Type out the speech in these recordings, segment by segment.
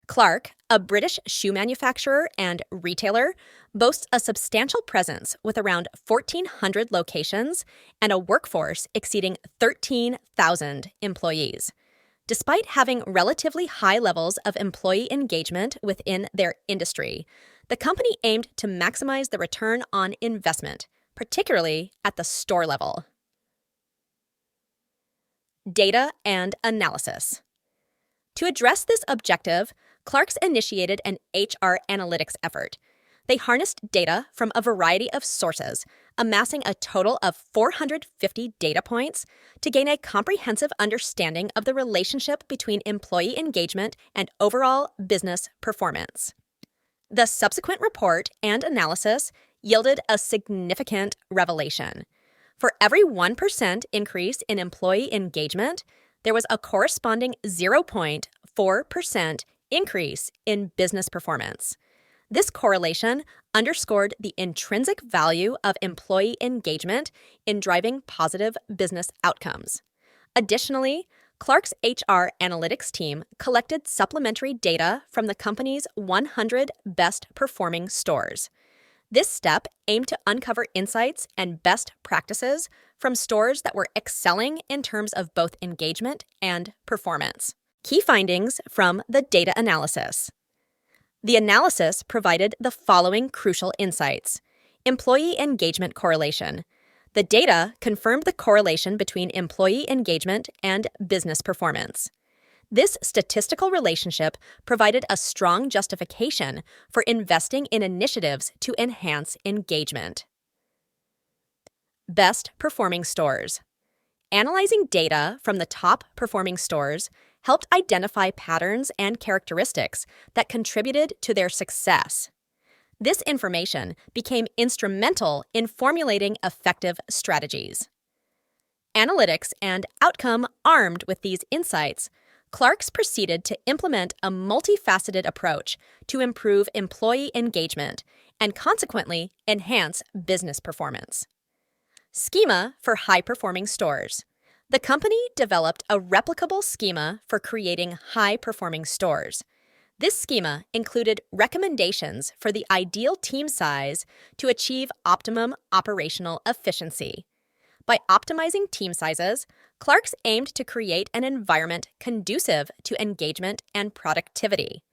Clark, a British shoe manufacturer and retailer, boasts a substantial presence with around 1,400 locations and a workforce exceeding 13,000 employees. Despite having relatively high levels of employee engagement within their industry, the company aimed to maximize the return on investment, particularly at the store level. Data and analysis. To address this objective, Clark's initiated an HR analytics effort. They harnessed data from a variety of sources, amassing a total of 450 data points to gain a comprehensive understanding of the relationship between employee engagement and overall business performance. The subsequent report and analysis yielded a significant revelation. For every 1% increase in employee engagement, there was a corresponding 0.4% increase in business performance. This correlation underscored the intrinsic value of employee engagement in driving positive business outcomes. Additionally, Clark's HR analytics team collected supplementary data from the company's 100 best-performing stores. This step aimed to uncover insights and best practices from stores that were excelling in terms of both engagement and performance. Key findings from the data analysis. The analysis provided the following crucial insights. Employee engagement correlation. The data confirmed the correlation between employee engagement and business performance. This statistical relationship provided a strong justification for investing in initiatives to enhance engagement. Best performing stores. Analyzing data from the top performing stores helped identify patterns and characteristics that contributed to their success. This information became instrumental in formulating effective strategies. Analytics and outcome. Armed with these insights, Clark's proceeded to implement a multifaceted approach to improve employee engagement and consequently enhance business performance. Schema for high-performing stores. The company developed a replicable schema for creating high-performing stores. This schema included recommendations for the ideal team size to achieve optimum operational efficiency. By optimizing team sizes, Clark's aimed to create an environment conducive to engagement and productivity.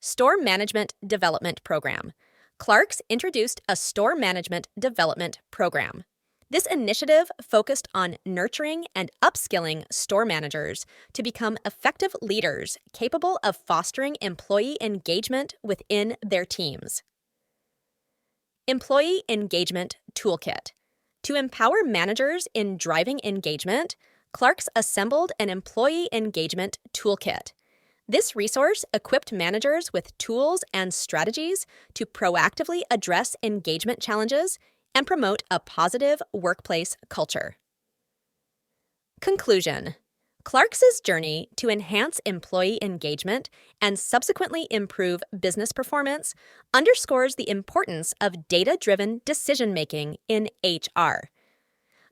Store Management Development Program. Clark's introduced a Store Management Development Program. This initiative focused on nurturing and upskilling store managers to become effective leaders capable of fostering employee engagement within their teams. Employee Engagement Toolkit. To empower managers in driving engagement, Clark's assembled an Employee Engagement Toolkit. This resource equipped managers with tools and strategies to proactively address engagement challenges and promote a positive workplace culture. Conclusion. Clark's journey to enhance employee engagement and subsequently improve business performance underscores the importance of data-driven decision-making in HR.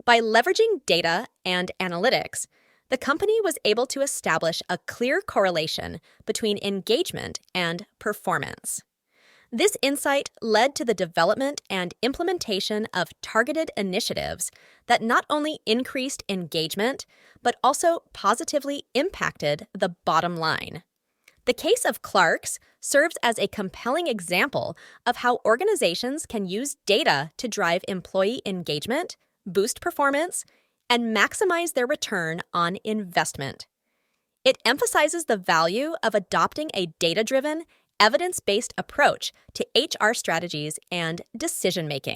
By leveraging data and analytics, the company was able to establish a clear correlation between engagement and performance. This insight led to the development and implementation of targeted initiatives that not only increased engagement, but also positively impacted the bottom line. The case of Clark's serves as a compelling example of how organizations can use data to drive employee engagement, boost performance, and maximize their return on investment. It emphasizes the value of adopting a data-driven, evidence-based approach to HR strategies and decision-making.